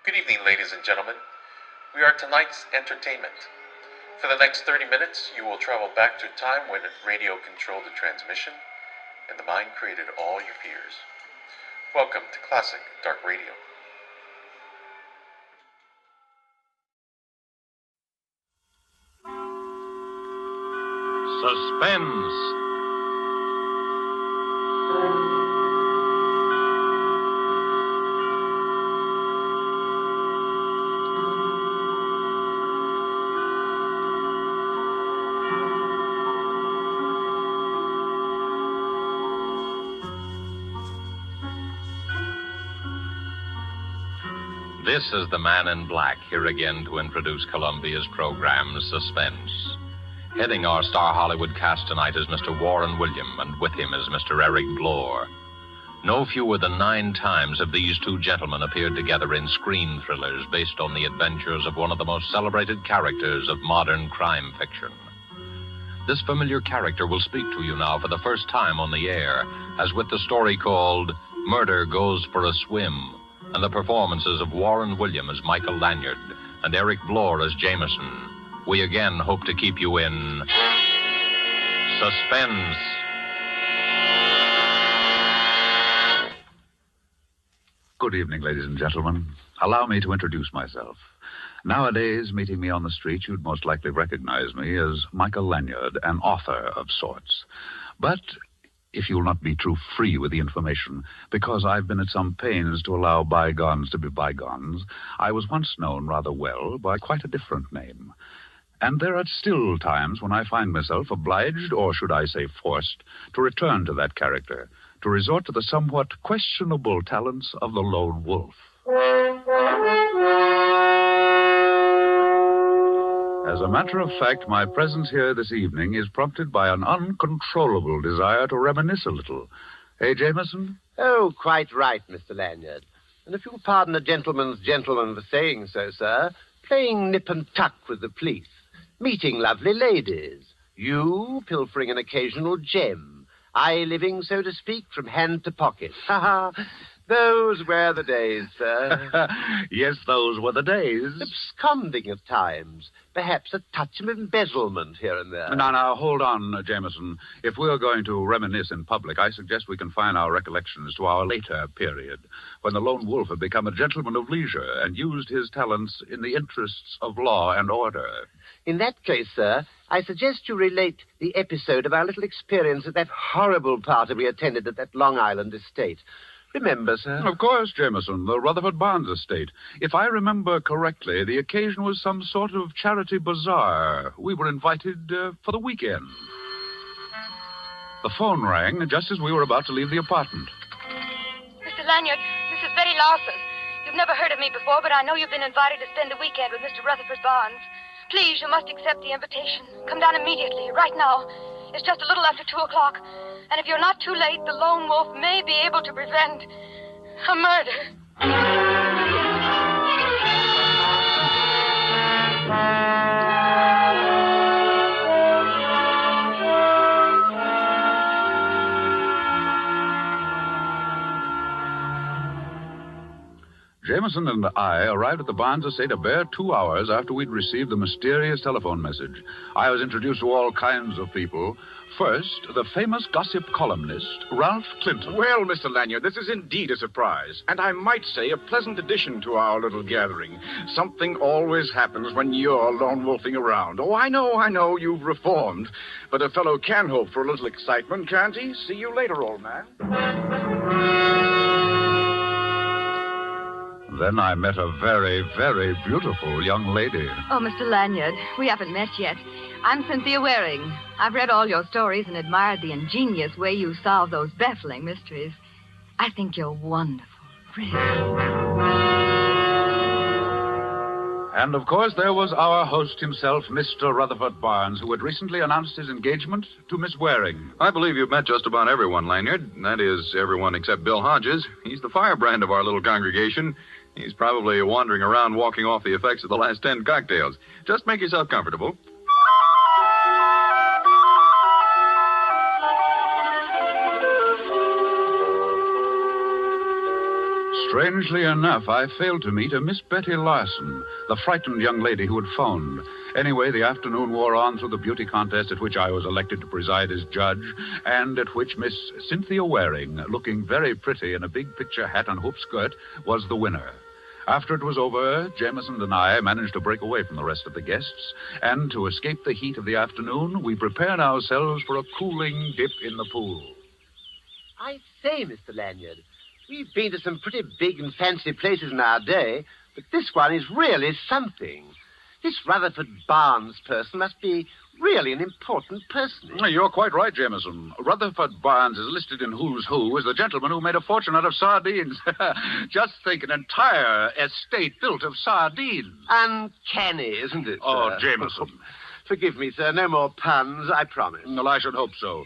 Good evening, ladies and gentlemen. We are tonight's entertainment. For the next 30 minutes, you will travel back to a time when radio controlled the transmission, and the mind created all your fears. Welcome to Classic Dark Radio. Suspense. This is the Man in Black, here again to introduce Columbia's program, Suspense. Heading our star Hollywood cast tonight is Mr. Warran William, and with him is Mr. Eric Blore. No fewer than 9 times have these two gentlemen appeared together in screen thrillers based on the adventures of one of the most celebrated characters of modern crime fiction. This familiar character will speak to you now for the first time on the air, as with the story called Murder Goes for a Swim, and the performances of Warran William as Michael Lanyard and Eric Blore as Jameson. We again hope to keep you in suspense. Good evening, ladies and gentlemen. Allow me to introduce myself. Nowadays, meeting me on the street, you'd most likely recognize me as Michael Lanyard, an author of sorts. But if you'll not be too free with the information, because I've been at some pains to allow bygones to be bygones, I was once known rather well by quite a different name. And there are still times when I find myself obliged, or should I say forced, to return to that character, to resort to the somewhat questionable talents of the lone wolf. As a matter of fact, my presence here this evening is prompted by an uncontrollable desire to reminisce a little. Eh, Jameson? Oh, quite right, Mr. Lanyard. And if you'll pardon a gentleman's gentleman for saying so, sir, playing nip and tuck with the police, meeting lovely ladies, you pilfering an occasional gem, I living, so to speak, from hand to pocket. Ha ha! Those were the days, sir. Yes, those were the days. Absconding at times. Perhaps a touch of embezzlement here and there. Now, hold on, Jameson. If we're going to reminisce in public, I suggest we confine our recollections to our later period, when the lone wolf had become a gentleman of leisure and used his talents in the interests of law and order. In that case, sir, I suggest you relate the episode of our little experience at that horrible party we attended at that Long Island estate. Remember, sir? Of course, Jameson, the Rutherford Barnes estate. If I remember correctly, the occasion was some sort of charity bazaar. We were invited for the weekend. The phone rang just as we were about to leave the apartment. Mr. Lanyard, this is Betty Lawson. You've never heard of me before, but I know you've been invited to spend the weekend with Mr. Rutherford Barnes. Please, you must accept the invitation. Come down immediately, right now. It's just a little after 2 o'clock. And if you're not too late, the lone wolf may be able to prevent a murder. Jameson and I arrived at the Barnes estate a bare 2 hours after we'd received the mysterious telephone message. I was introduced to all kinds of people. First, the famous gossip columnist, Ralph Clinton. Well, Mr. Lanyard, this is indeed a surprise. And I might say a pleasant addition to our little gathering. Something always happens when you're lone wolfing around. Oh, I know, you've reformed. But a fellow can hope for a little excitement, can't he? See you later, old man. Then I met a very, very beautiful young lady. Oh, Mr. Lanyard, we haven't met yet. I'm Cynthia Waring. I've read all your stories and admired the ingenious way you solve those baffling mysteries. I think you're wonderful, really. And, of course, there was our host himself, Mr. Rutherford Barnes, who had recently announced his engagement to Miss Waring. I believe you've met just about everyone, Lanyard. That is, everyone except Bill Hodges. He's the firebrand of our little congregation. He's probably wandering around walking off the effects of the last 10 cocktails. Just make yourself comfortable. Strangely enough, I failed to meet a Miss Betty Larson, the frightened young lady who had phoned. Anyway, the afternoon wore on through the beauty contest at which I was elected to preside as judge, and at which Miss Cynthia Waring, looking very pretty in a big picture hat and hoop skirt, was the winner. After it was over, Jameson and I managed to break away from the rest of the guests, and to escape the heat of the afternoon, we prepared ourselves for a cooling dip in the pool. I say, Mr. Lanyard, we've been to some pretty big and fancy places in our day, but this one is really something. This Rutherford Barnes person must be really an important personage. You're quite right, Jameson. Rutherford Barnes is listed in Who's Who as the gentleman who made a fortune out of sardines. Just think, an entire estate built of sardines. Uncanny, isn't it, Oh, sir? Jameson. Forgive me, sir. No more puns, I promise. Well, I should hope so.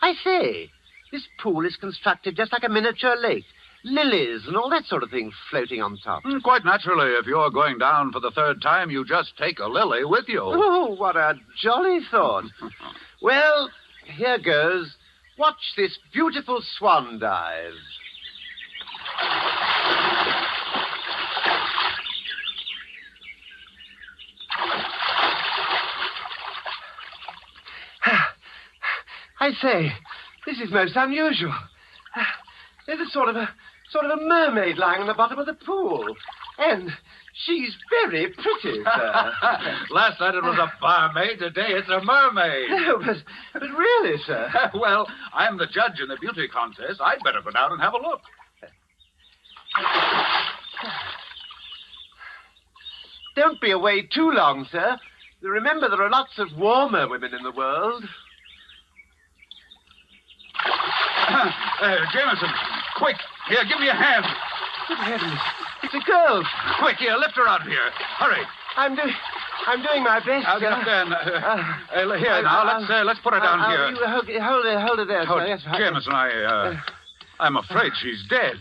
I say, this pool is constructed just like a miniature lake. Lilies and all that sort of thing floating on top. Quite naturally, if you're going down for the third time, you just take a lily with you. Oh, what a jolly thought. Well, here goes. Watch this beautiful swan dive. I say, this is most unusual. There's a sort of a mermaid lying on the bottom of the pool. And she's very pretty, sir. Last night it was a barmaid. Today it's a mermaid. No, but really, sir. Well, I'm the judge in the beauty contest. I'd better go down and have a look. Don't be away too long, sir. Remember, there are lots of warmer women in the world. Jameson, quick. Here, give me a hand. Good heavens. It's a girl. Quick, here, lift her out of here. Hurry. I'm doing my best, I'll sir. get down. Here, now, let's put her down here. You hold her there, Oh, sir. Yes, Jameson, I'm afraid she's dead.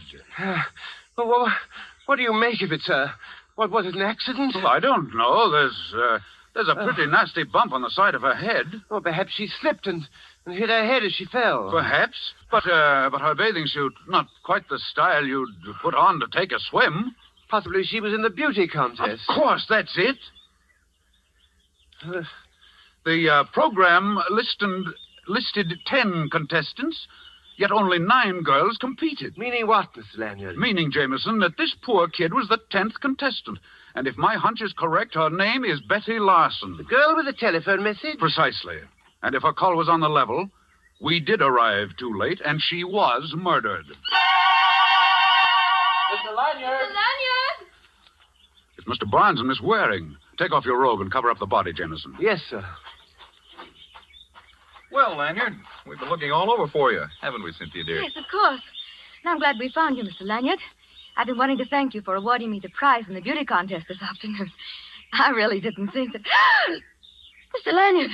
Well, what do you make of it, sir? What, was it an accident? Well, I don't know. There's a pretty nasty bump on the side of her head. Well, perhaps she slipped and hit her head as she fell. Perhaps. But her bathing suit, not quite the style you'd put on to take a swim. Possibly she was in the beauty contest. Of course, that's it. The program listed 10 contestants, yet only 9 girls competed. Meaning what, Mr. Lanyard? Meaning, Jameson, that this poor kid was the 10th contestant. And if my hunch is correct, her name is Betty Larson. The girl with the telephone message? Precisely. And if her call was on the level, we did arrive too late, and she was murdered. Mr. Lanyard! Mr. Lanyard! It's Mr. Barnes and Miss Waring. Take off your robe and cover up the body, Jameson. Yes, sir. Well, Lanyard, we've been looking all over for you, haven't we, Cynthia, dear? Yes, of course. And I'm glad we found you, Mr. Lanyard. I've been wanting to thank you for awarding me the prize in the beauty contest this afternoon. I really didn't think that... Mr. Lanyard!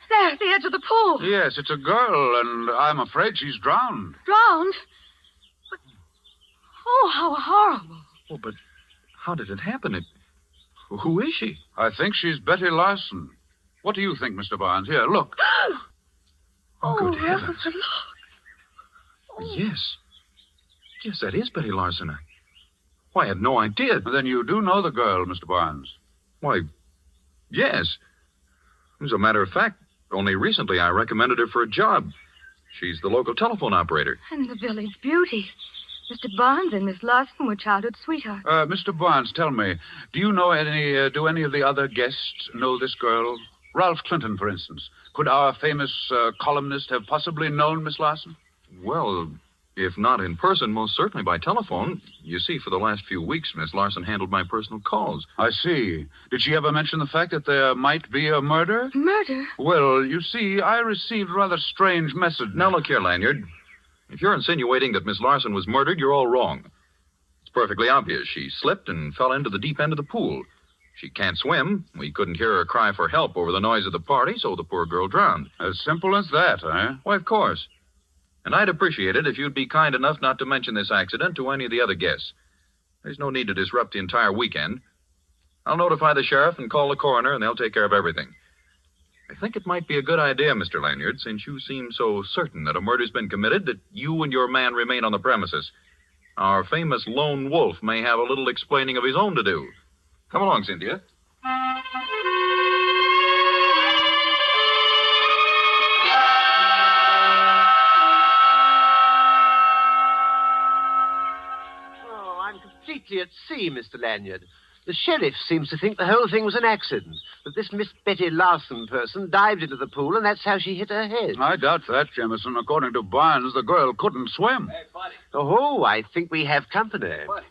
There, at the edge of the pool. Yes, it's a girl, and I'm afraid she's drowned. Drowned? But... Oh, how horrible. Oh, but how did it happen? Who is she? I think she's Betty Larson. What do you think, Mr. Barnes? Here, look. Oh, good Rutherford, heavens. look. Oh. Yes. Yes, that is Betty Larson. Why, I had no idea. Then you do know the girl, Mr. Barnes. Why, yes. As a matter of fact, only recently I recommended her for a job. She's the local telephone operator. And the village beauty. Mr. Barnes and Miss Larson were childhood sweethearts. Mr. Barnes, tell me, do any of the other guests know this girl? Ralph Clinton, for instance. Could our famous columnist have possibly known Miss Larson? Well, if not in person, most certainly by telephone. You see, for the last few weeks, Miss Larson handled my personal calls. I see. Did she ever mention the fact that there might be a murder? Murder? Well, you see, I received a rather strange message. Now, look here, Lanyard. If you're insinuating that Miss Larson was murdered, you're all wrong. It's perfectly obvious. She slipped and fell into the deep end of the pool. She can't swim. We couldn't hear her cry for help over the noise of the party, so the poor girl drowned. As simple as that, eh? Why, of course. And I'd appreciate it if you'd be kind enough not to mention this accident to any of the other guests. There's no need to disrupt the entire weekend. I'll notify the sheriff and call the coroner, and they'll take care of everything. I think it might be a good idea, Mr. Lanyard, since you seem so certain that a murder's been committed, that you and your man remain on the premises. Our famous lone wolf may have a little explaining of his own to do. Come along, Cynthia. Oh, I'm completely at sea, Mr. Lanyard. The sheriff seems to think the whole thing was an accident, that this Miss Betty Larson person dived into the pool and that's how she hit her head. I doubt that, Jameson. According to Barnes, the girl couldn't swim. Hey, buddy. Oh, I think we have company. Buddy.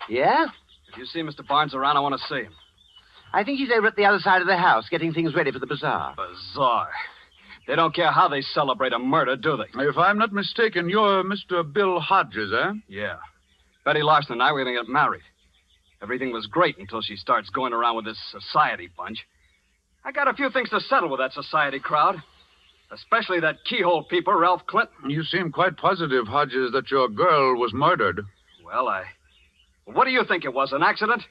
Yeah? If you see Mr. Barnes around, I want to see him. I think he's over at the other side of the house getting things ready for the bazaar. Bizarre. They don't care how they celebrate a murder, do they? If I'm not mistaken, you're Mr. Bill Hodges, eh? Yeah. Betty Larson and I were going to get married. Everything was great until she starts going around with this society bunch. I got a few things to settle with that society crowd. Especially that keyhole peeper, Ralph Clinton. You seem quite positive, Hodges, that your girl was murdered. Well, what do you think it was, an accident?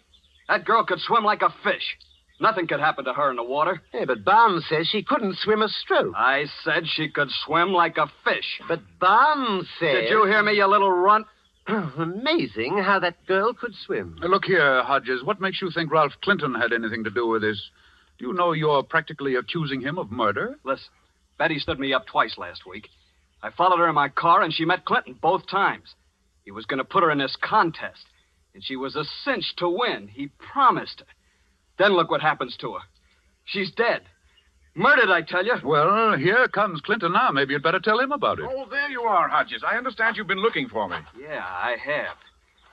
That girl could swim like a fish. Nothing could happen to her in the water. Hey, but Barnes says she couldn't swim a stroke. I said she could swim like a fish. But Barnes says... Did you hear me, you little runt? Amazing how that girl could swim. Look here, Hodges, what makes you think Ralph Clinton had anything to do with this? Do you know you're practically accusing him of murder? Listen, Betty stood me up twice last week. I followed her in my car, and she met Clinton both times. He was going to put her in this contest, and she was a cinch to win. He promised her. Then look what happens to her. She's dead. Murdered, I tell you. Well, here comes Clinton now. Maybe you'd better tell him about it. Oh, there you are, Hodges. I understand you've been looking for me. Yeah, I have.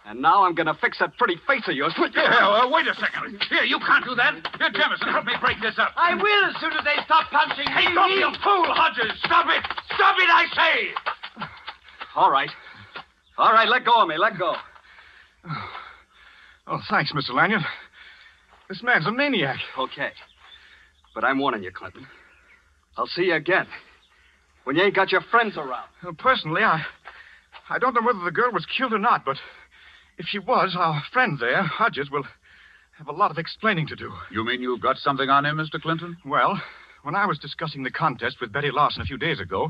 And now I'm going to fix that pretty face of yours. Wait a second. Here, you can't do that. Here, Jameson, help me break this up. I will as soon as they stop punching me. Hey, don't be a fool, Hodges. Stop it. Stop it, I say. All right. All right, let go of me. Let go. Oh, thanks, Mr. Lanyard. This man's a maniac. Okay. But I'm warning you, Clinton. I'll see you again. When you ain't got your friends around. Personally, I don't know whether the girl was killed or not, but if she was, our friend there, Hodges, will have a lot of explaining to do. You mean you've got something on him, Mr. Clinton? Well, when I was discussing the contest with Betty Larson a few days ago,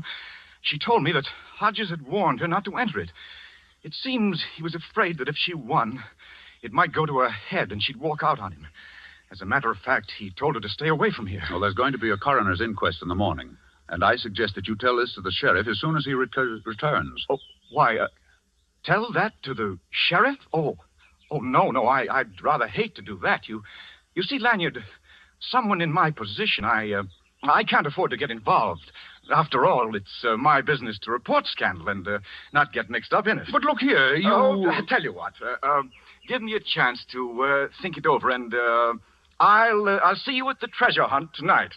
she told me that Hodges had warned her not to enter it. It seems he was afraid that if she won, it might go to her head and she'd walk out on him. As a matter of fact, he told her to stay away from here. Well, there's going to be a coroner's inquest in the morning, and I suggest that you tell this to the sheriff as soon as he returns. Oh, why, tell that to the sheriff? Oh, no, I'd rather hate to do that. You see, Lanyard, someone in my position, I can't afford to get involved. After all, it's my business to report scandal and not get mixed up in it. But look here, you... Oh, tell you what, give me a chance to think it over, and I'll see you at the treasure hunt tonight.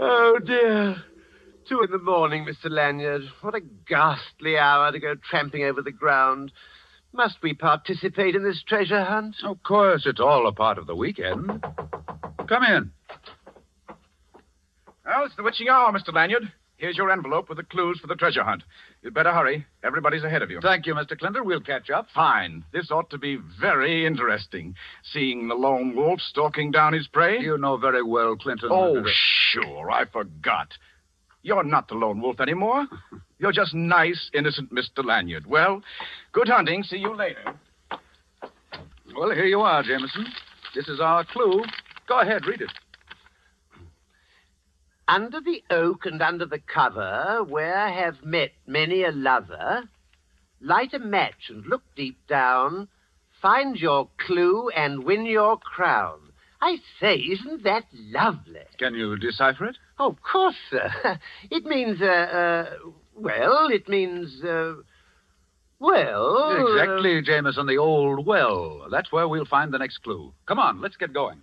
Oh, dear. 2 in the morning, Mr. Lanyard. What a ghastly hour to go tramping over the ground. Must we participate in this treasure hunt? Of course, it's all a part of the weekend. Come in. Well, it's the witching hour, Mr. Lanyard. Here's your envelope with the clues for the treasure hunt. You'd better hurry. Everybody's ahead of you. Thank you, Mr. Clinton. We'll catch up. Fine. This ought to be very interesting. Seeing the lone wolf stalking down his prey. You know very well, Clinton. Oh, sure. I forgot. You're not the lone wolf anymore. You're just nice, innocent Mr. Lanyard. Well, good hunting. See you later. Well, here you are, Jameson. This is our clue. Go ahead, read it. Under the oak and under the cover, where have met many a lover, light a match and look deep down, find your clue and win your crown. I say, isn't that lovely? Can you decipher it? Oh, of course, sir. It means, Exactly, Jameson, the old well. That's where we'll find the next clue. Come on, let's get going.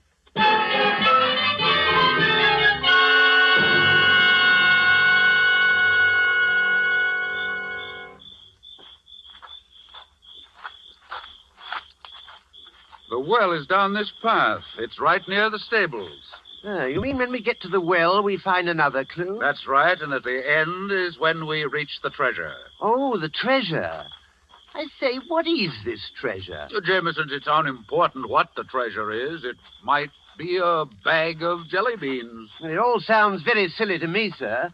The well is down this path. It's right near the stables. You mean when we get to the well, we find another clue? That's right, and at the end is when we reach the treasure. Oh, the treasure. I say, what is this treasure? Jameson, it's unimportant what the treasure is. It might be a bag of jelly beans. It all sounds very silly to me, sir.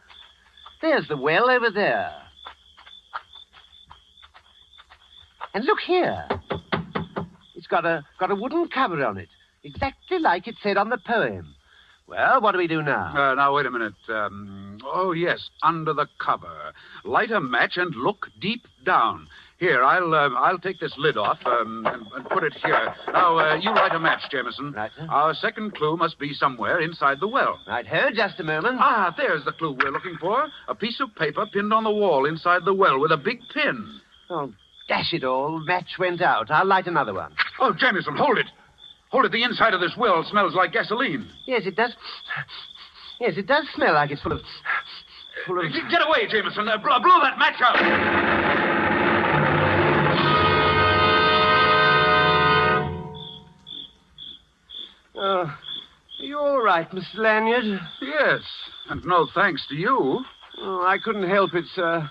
There's the well over there. And look here. It's got a wooden cover on it, exactly like it said on the poem. Well, what do we do now? Now, wait a minute. Oh, yes, under the cover. Light a match and look deep down. Here, I'll take this lid off and put it here. Now, you light a match, Jameson. Right, sir. Our second clue must be somewhere inside the well. Right, here, just a moment. Ah, there's the clue we're looking for. A piece of paper pinned on the wall inside the well with a big pin. Oh, dash it all. Match went out. I'll light another one. Oh, Jameson, hold it. Hold it. The inside of this well smells like gasoline. Yes, it does. Yes, it does smell like it's full of... Get away, Jameson. Blow that match out. Are you all right, Mr. Lanyard? Yes, and no thanks to you. Oh, I couldn't help it, sir.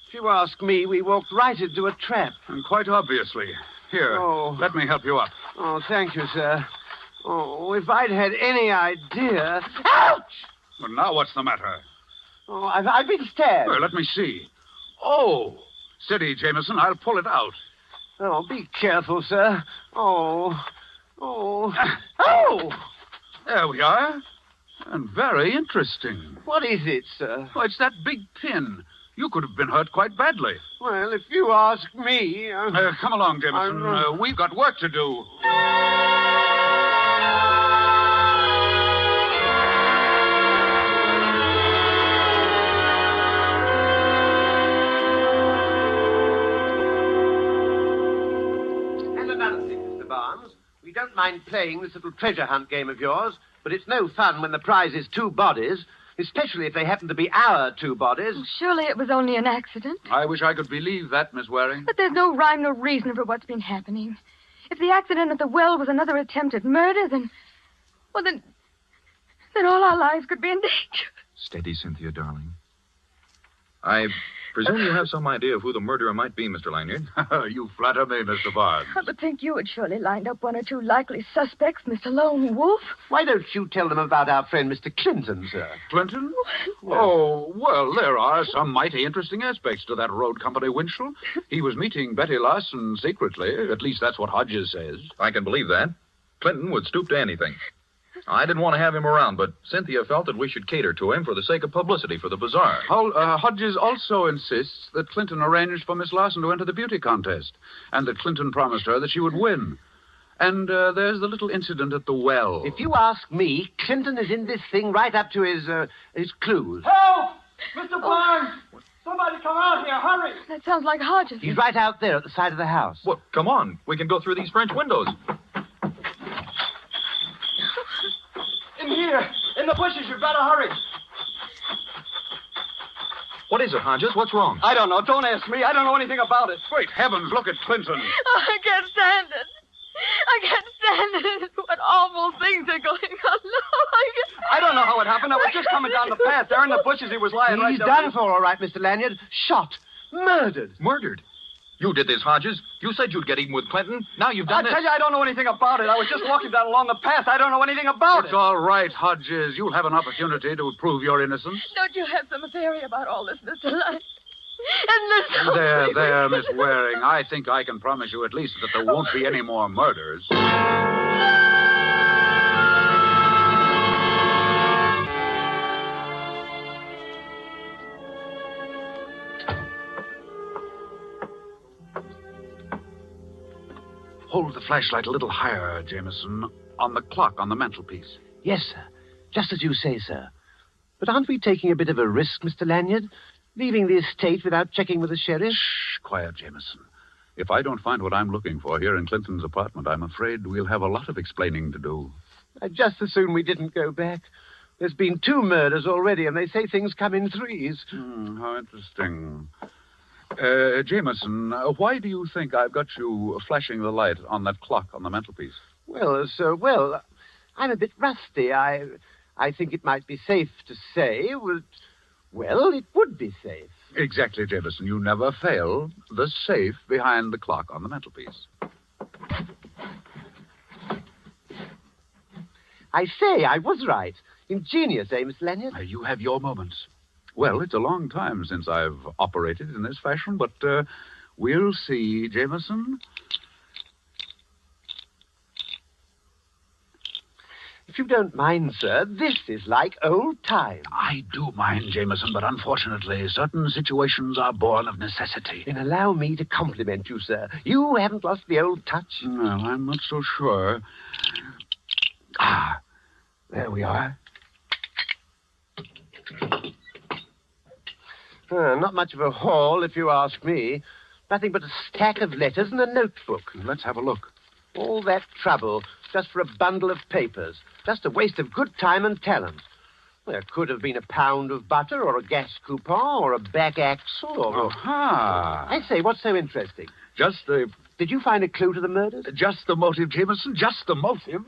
If you ask me, we walked right into a trap. And quite obviously. Here, let me help you up. Oh, thank you, sir. Oh, if I'd had any idea... Ouch! Well, now what's the matter? Oh, I've been stabbed. Well, let me see. Oh, steady, Jameson. I'll pull it out. Oh, be careful, sir. Oh. Oh! There we are. And very interesting. What is it, sir? Oh, it's that big pin. You could have been hurt quite badly. Well, if you ask me... Come along, Jameson. We've got work to do. And another thing, Mr. Barnes. We don't mind playing this little treasure hunt game of yours, but it's no fun when the prize is 2 bodies, especially if they happen to be our 2 bodies. Oh, surely it was only an accident. I wish I could believe that, Miss Waring. But there's no rhyme, no reason for what's been happening. If the accident at the well was another attempt at murder, then all our lives could be in danger. Steady, Cynthia, darling. I presume you have some idea of who the murderer might be, Mr. Lanyard. You flatter me, Mr. Barnes. I would think you had surely lined up 1 or 2 likely suspects, Mr. Lone Wolf. Why don't you tell them about our friend Mr. Clinton, sir? Clinton? Oh, well, there are some mighty interesting aspects to that road company Winchell. He was meeting Betty Larson secretly. At least that's what Hodges says. I can believe that. Clinton would stoop to anything. I didn't want to have him around, but Cynthia felt that we should cater to him for the sake of publicity for the bazaar. Hodges also insists that Clinton arranged for Miss Larson to enter the beauty contest, and that Clinton promised her that she would win. And there's the little incident at the well. If you ask me, Clinton is in this thing right up to his clues. Help! Mr. Barnes! Somebody come out here, hurry! That sounds like Hodges. He's right out there at the side of the house. Well, come on. We can go through these French windows. In here, in the bushes, you better hurry. What is it, Hodges? What's wrong? I don't know. Don't ask me. I don't know anything about it. Great heavens, look at Clinton. Oh, I can't stand it. I can't stand it. What awful things are going on. No, I don't know how it happened. I was just coming down the path. There in the bushes, he was lying right He's there. done for, all right, Mr. Lanyard. Shot. Murdered. Murdered? You did this, Hodges. You said you'd get even with Clinton. Now you've done I this. tell you, I don't know anything about it. I was just walking down along the path. I don't know anything about It's it. all right, Hodges. You'll have an opportunity to prove your innocence. Don't you have some theory about all this, Mr. Lanyard? And this... There, Miss Waring. I think I can promise you at least that there won't be any more murders. Hold the flashlight a little higher, Jameson, on the clock on the mantelpiece. Yes, sir. Just as you say, sir. But aren't we taking a bit of a risk, Mr. Lanyard? Leaving the estate without checking with the sheriff? Shh, quiet, Jameson. If I don't find what I'm looking for here in Clinton's apartment, I'm afraid we'll have a lot of explaining to do. I'd just as soon we didn't go back. There's been 2 murders already, and they say things come in 3s. How interesting. Jameson, why do you think I've got you flashing the light on that clock on the mantelpiece? Well, sir, well, I'm a bit rusty. I think it might be safe to say, well, it would be safe. Exactly, Jameson. You never fail. The safe behind the clock on the mantelpiece. I say, I was right. Ingenious, eh, Mr. Lanyard? You have your moments. Well, it's a long time since I've operated in this fashion, but we'll see, Jameson. If you don't mind, sir, this is like old times. I do mind, Jameson, but unfortunately, certain situations are born of necessity. Then allow me to compliment you, sir. You haven't lost the old touch. No, I'm not so sure. Ah, there we are. Not much of a haul, if you ask me. Nothing but a stack of letters and a notebook. Let's have a look. All that trouble just for a bundle of papers. Just a waste of good time and talent. There could have been a pound of butter or a gas coupon or a back axle or... Aha! I say, what's so interesting? Just the... Did you find a clue to the murders? Just the motive, Jameson. Just the motive.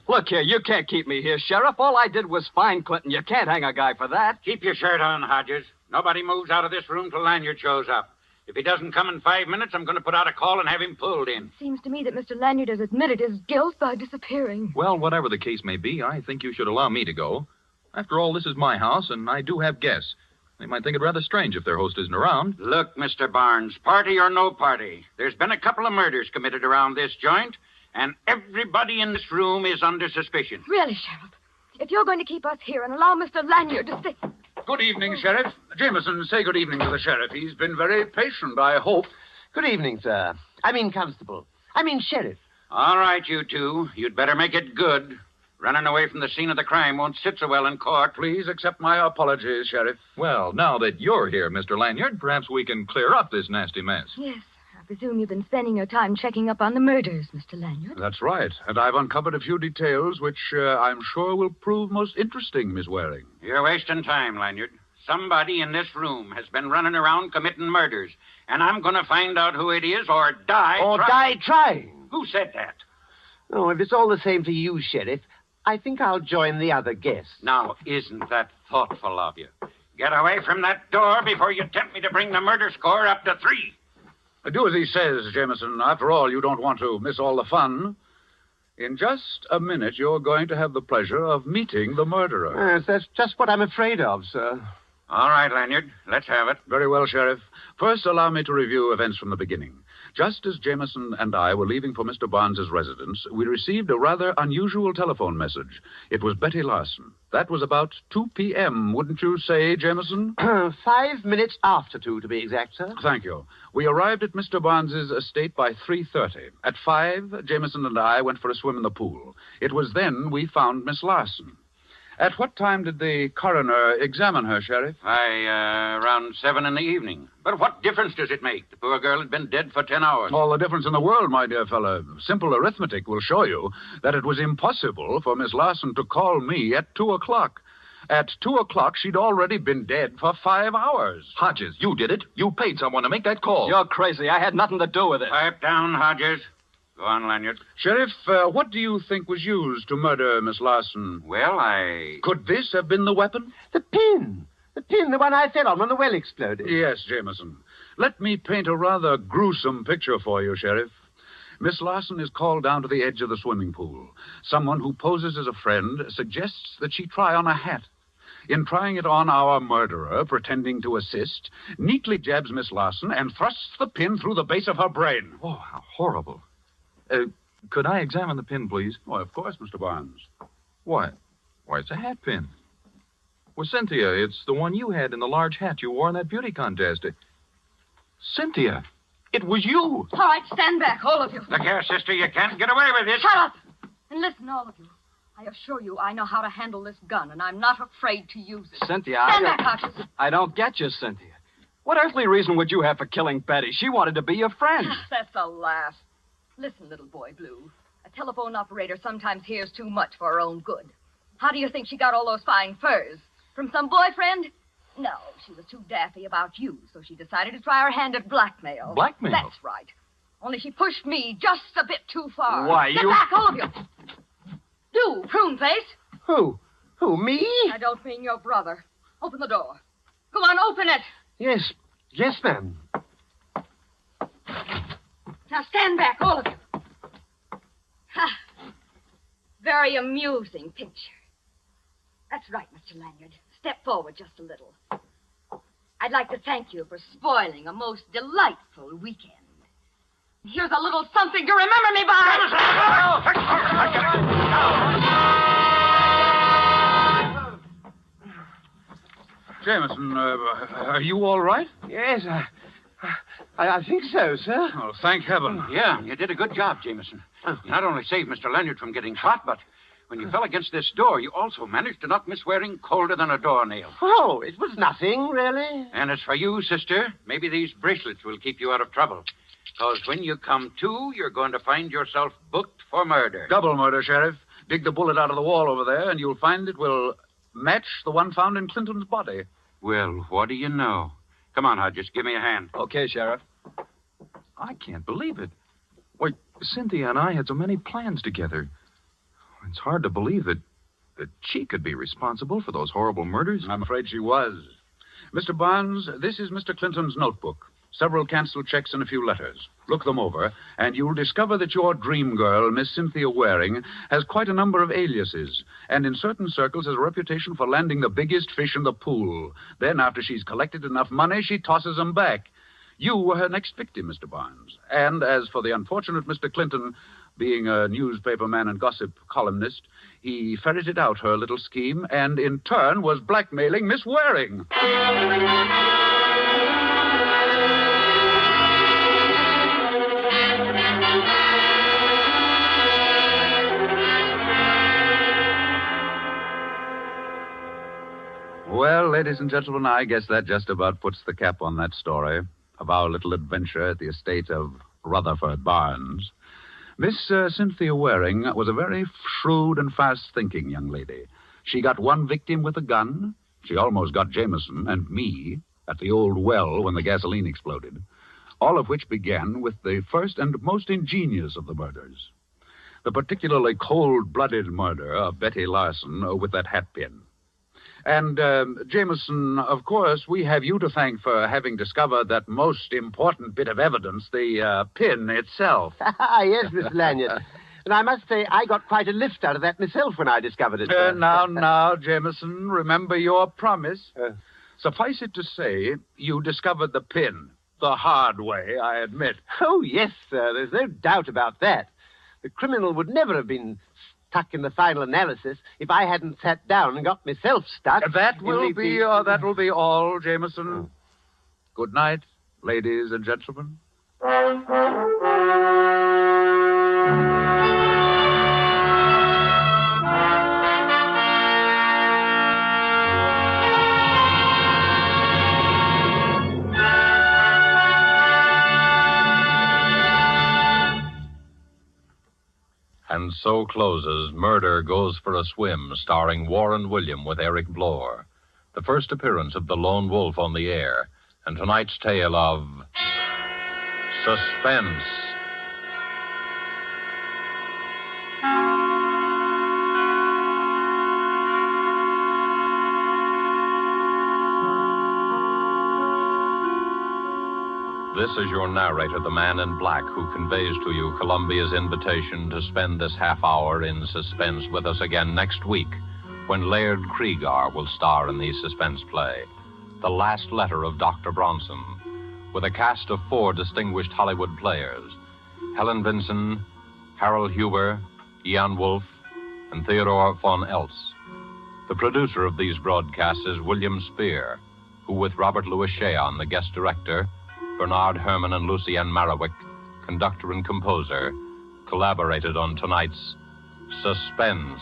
Look here, you can't keep me here, Sheriff. All I did was find Clinton. You can't hang a guy for that. Keep your shirt on, Hodges. Nobody moves out of this room till Lanyard shows up. If he doesn't come in 5 minutes, I'm going to put out a call and have him pulled in. Seems to me that Mr. Lanyard has admitted his guilt by disappearing. Well, whatever the case may be, I think you should allow me to go. After all, this is my house, and I do have guests. They might think it rather strange if their host isn't around. Look, Mr. Barnes, party or no party, there's been a couple of murders committed around this joint, and everybody in this room is under suspicion. Really, Sheriff? If you're going to keep us here and allow Mr. Lanyard to stay... Good evening, Sheriff. Jameson, say good evening to the Sheriff. He's been very patient, I hope. Good evening, sir. Constable. Sheriff. All right, you two. You'd better make it good. Running away from the scene of the crime won't sit so well in court. Please accept my apologies, Sheriff. Well, now that you're here, Mr. Lanyard, perhaps we can clear up this nasty mess. Yes, I presume you've been spending your time checking up on the murders, Mr. Lanyard. That's right. And I've uncovered a few details which I'm sure will prove most interesting, Miss Waring. You're wasting time, Lanyard. Somebody in this room has been running around committing murders, and I'm going to find out who it is or die die trying. Who said that? Oh, if it's all the same to you, Sheriff, I think I'll join the other guests. Now, isn't that thoughtful of you? Get away from that door before you tempt me to bring the murder score up to 3. Do as he says, Jameson. After all, you don't want to miss all the fun. In just a minute, you're going to have the pleasure of meeting the murderer. Yes, that's just what I'm afraid of, sir. All right, Lanyard. Let's have it. Very well, Sheriff. First, allow me to review events from the beginning. Just as Jameson and I were leaving for Mr. Barnes's residence, we received a rather unusual telephone message. It was Betty Larson. That was about 2 p.m., wouldn't you say, Jameson? 5 minutes after 2, to be exact, sir. Thank you. We arrived at Mr. Barnes's estate by 3:30. At 5, Jameson and I went for a swim in the pool. It was then we found Miss Larson. At what time did the coroner examine her, Sheriff? Around 7 in the evening. But what difference does it make? The poor girl had been dead for 10 hours. All the difference in the world, my dear fellow. Simple arithmetic will show you that it was impossible for Miss Larson to call me at 2 o'clock. At 2 o'clock, she'd already been dead for 5 hours. Hodges, you did it. You paid someone to make that call. You're crazy. I had nothing to do with it. Pipe down, Hodges. Go on, Lanyard. Sheriff, what do you think was used to murder Miss Larson? Well, Could this have been the weapon? The pin, the one I fell on when the well exploded. Yes, Jameson. Let me paint a rather gruesome picture for you, Sheriff. Miss Larson is called down to the edge of the swimming pool. Someone who poses as a friend suggests that she try on a hat. In trying it on, our murderer, pretending to assist, neatly jabs Miss Larson and thrusts the pin through the base of her brain. Oh, how horrible. Could I examine the pin, please? Why, of course, Mr. Barnes. Why, it's a hat pin. Well, Cynthia, it's the one you had in the large hat you wore in that beauty contest. Cynthia, it was you. All right, stand back, all of you. look here, sister, you can't get away with this. Shut up! And listen, all of you. I assure you I know how to handle this gun, and I'm not afraid to use it. Cynthia, Stand back, Hodges. I don't get you, Cynthia. What earthly reason would you have for killing Betty? She wanted to be your friend. That's a laugh. Listen, little boy blue. A telephone operator sometimes hears too much for her own good. How do you think she got all those fine furs? From some boyfriend? No, she was too daffy about you, so she decided to try her hand at blackmail. Blackmail? That's right. Only she pushed me just a bit too far. Why, Get you... back, all of you. Do, Prune Face. Who? Who, me? I don't mean your brother. Open the door. Go on, open it. Yes. Yes, ma'am. Now stand back, all of you. Ha. Very amusing picture. That's right, Mr. Lanyard. Step forward just a little. I'd like to thank you for spoiling a most delightful weekend. Here's a little something to remember me by. Jameson, are you all right? Yes, I think so, sir. Oh, thank heaven. Yeah, you did a good job, Jameson. You not only saved Mr. Leonard from getting shot, but when you fell against this door, you also managed to knock Miss Waring colder than a doornail. Oh, it was nothing, really. And as for you, sister, maybe these bracelets will keep you out of trouble. Because when you come to, you're going to find yourself booked for murder. Double murder, Sheriff. Dig the bullet out of the wall over there, and you'll find it will match the one found in Clinton's body. Well, what do you know? Come on, Hodges, give me a hand. Okay, Sheriff. I can't believe it. Why, Cynthia and I had so many plans together. It's hard to believe that she could be responsible for those horrible murders. I'm afraid she was. Mr. Barnes, this is Mr. Clinton's notebook. Several canceled checks and a few letters. Look them over, and you'll discover that your dream girl, Miss Cynthia Waring, has quite a number of aliases, and in certain circles has a reputation for landing the biggest fish in the pool. Then, after she's collected enough money, she tosses them back. You were her next victim, Mr. Barnes. And as for the unfortunate Mr. Clinton, being a newspaperman and gossip columnist, he ferreted out her little scheme and, in turn, was blackmailing Miss Waring. Well, ladies and gentlemen, I guess that just about puts the cap on that story of our little adventure at the estate of Rutherford Barnes. Miss Cynthia Waring was a very shrewd and fast-thinking young lady. She got one victim with a gun. She almost got Jameson and me at the old well when the gasoline exploded, all of which began with the first and most ingenious of the murders, the particularly cold-blooded murder of Betty Larson with that hat pin. And, Jameson, of course, we have you to thank for having discovered that most important bit of evidence, the pin itself. Yes, Mr. Lanyard. And I must say, I got quite a lift out of that myself when I discovered it. Now, Jameson, remember your promise. Suffice it to say, you discovered the pin. The hard way, I admit. Oh, yes, sir. There's no doubt about that. The criminal would never have been stuck in the final analysis if I hadn't sat down and got myself stuck. That will be all, Jameson. Good night, ladies and gentlemen. And so closes Murder Goes for a Swim, starring Warran William with Eric Blore. The first appearance of the lone wolf on the air, and tonight's tale of Suspense. This is your narrator, the man in black, who conveys to you Columbia's invitation to spend this half hour in suspense with us again next week, when Laird Kriegar will star in the suspense play, The Last Letter of Dr. Bronson, with a cast of 4 distinguished Hollywood players, Helen Vinson, Harold Huber, Ian Wolfe, and Theodore von Eltz. The producer of these broadcasts is William Spear, who, with Robert Louis Cheon, the guest director, Bernard Herrmann and Lucienne Marawick, conductor and composer, collaborated on tonight's Suspense.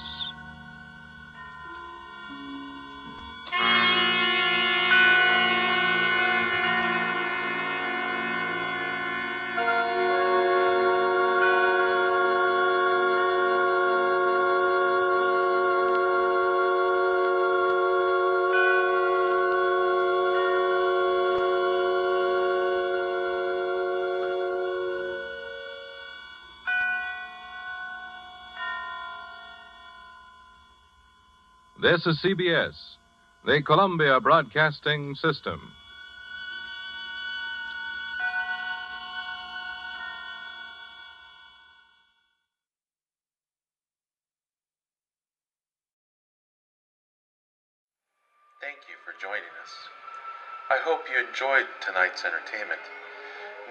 This is CBS, the Columbia Broadcasting System. Thank you for joining us. I hope you enjoyed tonight's entertainment.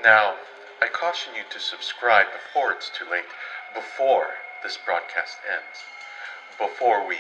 Now, I caution you to subscribe before it's too late, before this broadcast ends, before we